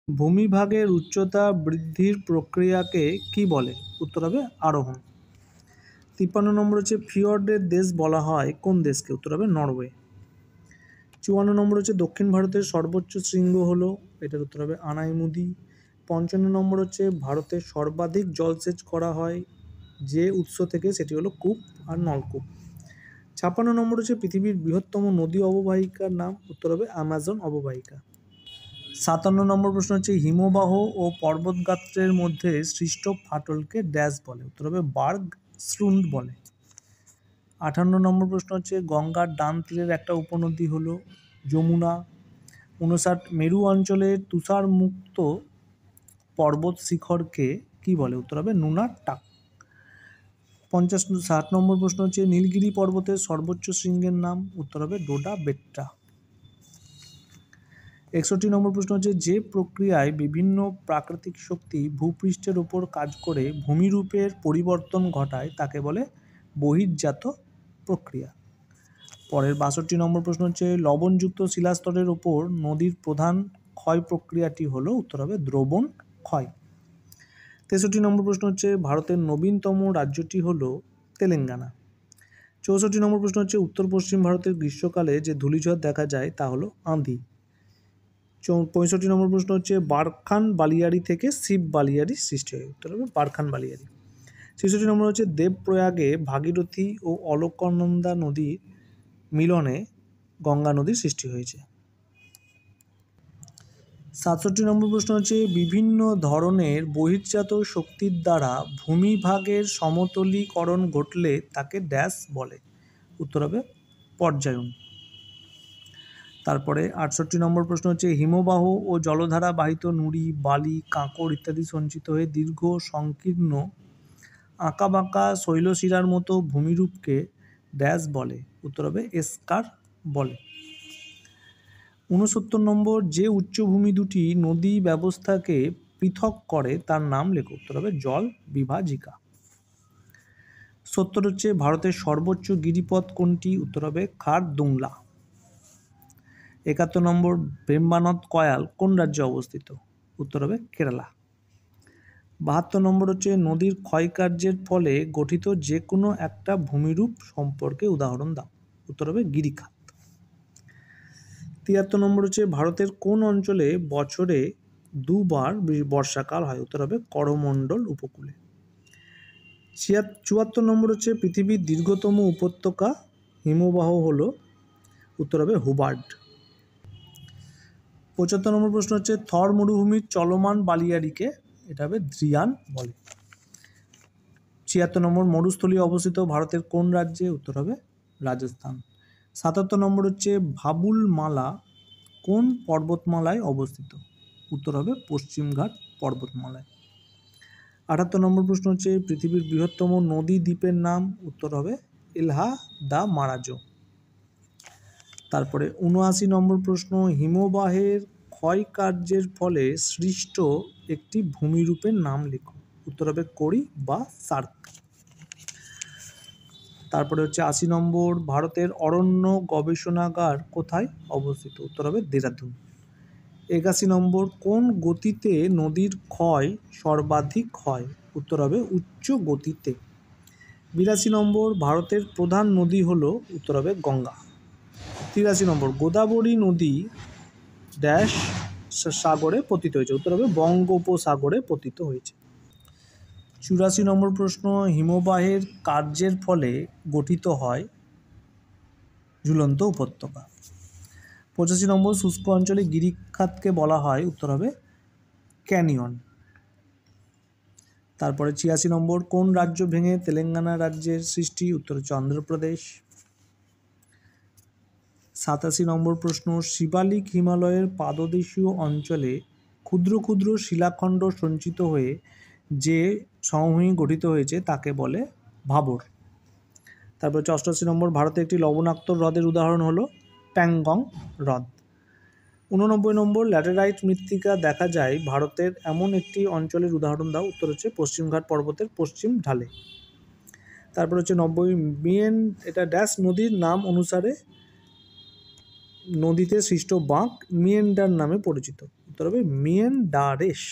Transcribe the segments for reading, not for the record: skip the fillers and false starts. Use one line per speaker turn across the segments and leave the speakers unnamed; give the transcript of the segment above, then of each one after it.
ভূমিভাগের উচ্চতা বৃদ্ধির প্রক্রিয়াকে কি বলে? উত্তর হবে আরোহণ। 53 নম্বর হচ্ছে ফিয়র্ডের দেশ বলা হয় কোন দেশকে? উত্তর হবে নরওয়ে। 54 নম্বর হচ্ছে দক্ষিণ ভারতের সর্বোচ্চ শৃঙ্গ হলো, এটার উত্তর হবে আনাইমুদি। 55 নম্বর হচ্ছে ভারতের সর্বাধিক জলসেচ করা হয় যে উৎস থেকে, সেটি হলো কূপ আর নলকূপ। 56 নম্বর হচ্ছে পৃথিবীর বৃহত্তম নদী অববাহিকার নাম, উত্তর হবে অ্যামাজন অববাহিকা। 57 নম্বর প্রশ্ন হচ্ছে হিমবাহ ও পর্বতগাত্রের মধ্যে সৃষ্ট ফাটলকে ড্যাশ বলে? উত্তর হবে বার্গ স্রুন্ড বলে। 58 নম্বর প্রশ্ন হচ্ছে গঙ্গার ডান তীরের একটা উপনদী হলো যমুনা। 59 মেরু অঞ্চলের তুষারমুক্ত পর্বত শিখরকে কি বলে? উত্তর হবে নুনার টাক। 60 নম্বর প্রশ্ন হচ্ছে নীলগিরি পর্বতের সর্বোচ্চ শৃঙ্গের নাম, উত্তর হবে ডোডা বেট্টা। 61 নম্বর প্রশ্ন হচ্ছে যে প্রক্রিয়ায় বিভিন্ন প্রাকৃতিক শক্তি ভূপৃষ্ঠের ওপর কাজ করে ভূমিরূপের পরিবর্তন ঘটায় তাকে বলে বহির্জাত প্রক্রিয়া। পরের 62 নম্বর প্রশ্ন হচ্ছে লবণযুক্ত শিলাস্তরের ওপর নদীর প্রধান ক্ষয় প্রক্রিয়াটি হলো, উত্তর হবে দ্রবণ ক্ষয়। 63 নম্বর প্রশ্ন হচ্ছে ভারতের নবীনতম রাজ্যটি হলো তেলেঙ্গানা। 64 নম্বর প্রশ্ন হচ্ছে উত্তর পশ্চিম ভারতের গ্রীষ্মকালে যে ধূলিঝড় দেখা যায় তা হলো আঁধি। 65 নম্বর প্রশ্ন হচ্ছে বারখান বালিয়াড়ি থেকে শিব বালিয়াড়ি সৃষ্টি হয়, উত্তর হবে বারখান বালিয়াড়ি। 66 নম্বর হচ্ছে দেবপ্রয়াগে ভাগীরথী ও অলকনন্দা নদীর মিলনে গঙ্গা নদীর সৃষ্টি হয়েছে। 67 নম্বর প্রশ্ন হচ্ছে বিভিন্ন ধরনের বহির্জাত শক্তির দ্বারা ভূমিভাগের সমতলীকরণ ঘটলে তাকে ড্যাশ বলে? উত্তর হবে পর্যায়ন। তারপরে 68 নম্বর প্রশ্ন হচ্ছে হিমবাহ ও জলধারা বাহিত নুড়ি, বালি, কাঁকড় ইত্যাদি সঞ্চিত হয়ে দীর্ঘ সংকীর্ণ আঁকাবাঁকা শৈলশিরার মতো ভূমিরূপকে ড্যাশ বলে? উত্তর হবে এস্কার বলে। 69 নম্বর যে উচ্চভূমি দুটি নদী ব্যবস্থাকে পৃথক করে তার নাম লেখো, উত্তর হবে জল বিভাজিকা। 70 হচ্ছে ভারতের সর্বোচ্চ গিরিপথ কোনটি? উত্তর হবে খারদুংলা। 71 নম্বর ভেম্বানদ কয়াল কোন রাজ্যে অবস্থিত? উত্তর হবে কেরালা। 72 নম্বর হচ্ছে নদীর ক্ষয়কার্যের ফলে গঠিত যে কোনো একটা ভূমিরূপ সম্পর্কে উদাহরণ দাও, উত্তর হবে গিরিখাত। 73 নম্বর হচ্ছে ভারতের কোন অঞ্চলে বছরে দুবার বর্ষাকাল হয়? উত্তর হবে করমণ্ডল উপকূলে। 74 নম্বর হচ্ছে পৃথিবীর দীর্ঘতম উপত্যকা হিমবাহ হলো, উত্তর হবে হুবার্ড। 75 নম্বর প্রশ্ন হচ্ছে থর মরুভূমির চলমান বালিয়াড়িকে, এটা হবে দ্রিয়ান বলে। 76 নম্বর মরুস্থলী অবস্থিত ভারতের কোন রাজ্যে? উত্তর হবে রাজস্থান। 77 নম্বর হচ্ছে ভাবুল মালা কোন পর্বতমালায় অবস্থিত? উত্তর হবে পশ্চিমঘাট পর্বতমালায়। 78 নম্বর প্রশ্ন হচ্ছে পৃথিবীর বৃহত্তম নদী দ্বীপের নাম, উত্তর হবে এলহা দা মারাজো। তারপরে 79 নম্বর প্রশ্ন হিমবাহের ক্ষয়কার্যের ফলে সৃষ্ট একটি ভূমিরূপের নাম লেখো, উত্তর হবে কোরি বা সার্ক। তারপরে হচ্ছে 80 নম্বর ভারতের অরণ্য গবেষণাগার কোথায় অবস্থিত? উত্তর হবে দেরাদুন। 81 নম্বর কোন গতিতে নদীর ক্ষয় সর্বাধিক হয়? উত্তর হবে উচ্চ গতিতে। 82 নম্বর ভারতের প্রধান নদী হলো, উত্তর হবে গঙ্গা। 83 নম্বর গোদাবরী নদী ড্যাশ সাগরে পতিত হয়েছে, উত্তর হবে বঙ্গোপসাগরে পতিত হয়েছে। 84 নম্বর প্রশ্ন হিমবাহের কার্যের ফলে গঠিত হয় ঝুলন্ত উপত্যকা। 85 নম্বর শুষ্ক অঞ্চলে গিরিখাতকে বলা হয়, উত্তর হবে ক্যানিয়ন। তারপরে 86 নম্বর কোন রাজ্য ভেঙে তেলেঙ্গানা রাজ্যের সৃষ্টি? উত্তর হচ্ছে অন্ধ্রপ্রদেশ। 87 নম্বর প্রশ্ন শিবালিক হিমালয়ের পাদদেশীয় অঞ্চলে ক্ষুদ্র ক্ষুদ্র শিলাখণ্ড সঞ্চিত হয়ে যে সমভূমি গঠিত হয়েছে তাকে বলে ভাবর। তারপর 88 নম্বর ভারতে একটি লবণাক্ত হ্রদের উদাহরণ হলো প্যাংগং হ্রদ। 89 নম্বর ল্যাটেরাইট মৃত্তিকা দেখা যায় ভারতের এমন একটি অঞ্চলের উদাহরণ দাও, উত্তর হচ্ছে পশ্চিমঘাট পর্বতের পশ্চিম ঢালে। তারপর হচ্ছে 90 মিয়েন, এটা ড্যাশ নদীর নাম অনুসারে নদীতে সৃষ্ট বাঁক মিয়েন্ডার নামে পরিচিত, উত্তর হবে মিয়েন্ডারেস।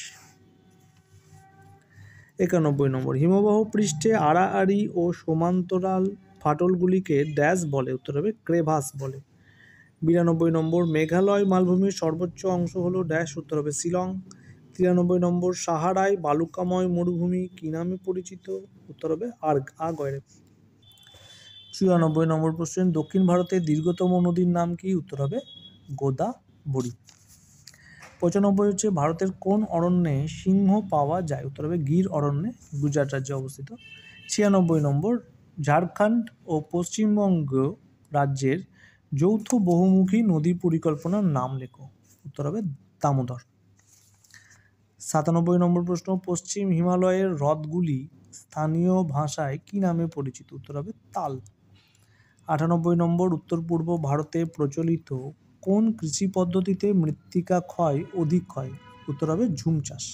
91 নম্বর, হিমবাহ পৃষ্ঠে আড়াআড়ি ও সমান্তরাল ফাটলগুলিকে ড্যাশ বলে, উত্তর হবে ক্রেভাস বলে। 92 নম্বর, মেঘালয় মালভূমির সর্বোচ্চ অংশ হলো ড্যাশ, উত্তর হবে শিলং। 93 নম্বর, সাহারায় বালুকাময় মরুভূমি কি নামে পরিচিত, উত্তর হবে আগয়রে। 94 নম্বর প্রশ্ন, দক্ষিণ ভারতের দীর্ঘতম নদীর নাম কি, উত্তর হবে গোদাবরী। 95 হচ্ছে, ভারতের কোন অরণ্যে সিংহ পাওয়া যায়, উত্তর হবে গির অরণ্যে, গুজরাট রাজ্যে অবস্থিত। 96 নম্বর, ঝাড়খণ্ড ও পশ্চিমবঙ্গ রাজ্যের যৌথ বহুমুখী নদী পরিকল্পনার নাম লেখো, উত্তর হবে দামোদর। 97 নম্বর প্রশ্ন, পশ্চিম হিমালয়ের হ্রদগুলি স্থানীয় ভাষায় কি নামে পরিচিত, উত্তর হবে তাল। 98 নম্বর, উত্তর পূর্ব ভারতে প্রচলিত কোন কৃষি পদ্ধতিতে মৃত্তিকা ক্ষয় অধিক হয়, উত্তর হবে ঝুম চাষ।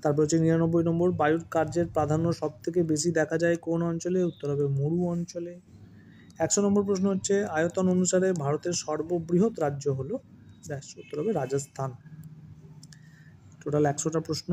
তারপর হচ্ছে 99 নম্বর, বায়ুর কার্যের প্রাধান্য সব থেকে বেশি দেখা যায় কোন অঞ্চলে, উত্তর হবে মরু অঞ্চলে। 100 নম্বর প্রশ্ন হচ্ছে, আয়তন অনুসারে ভারতের সর্ববৃহৎ রাজ্য হলো ড্যাশ, উত্তর হবে রাজস্থান। টোটাল 100টা প্রশ্ন।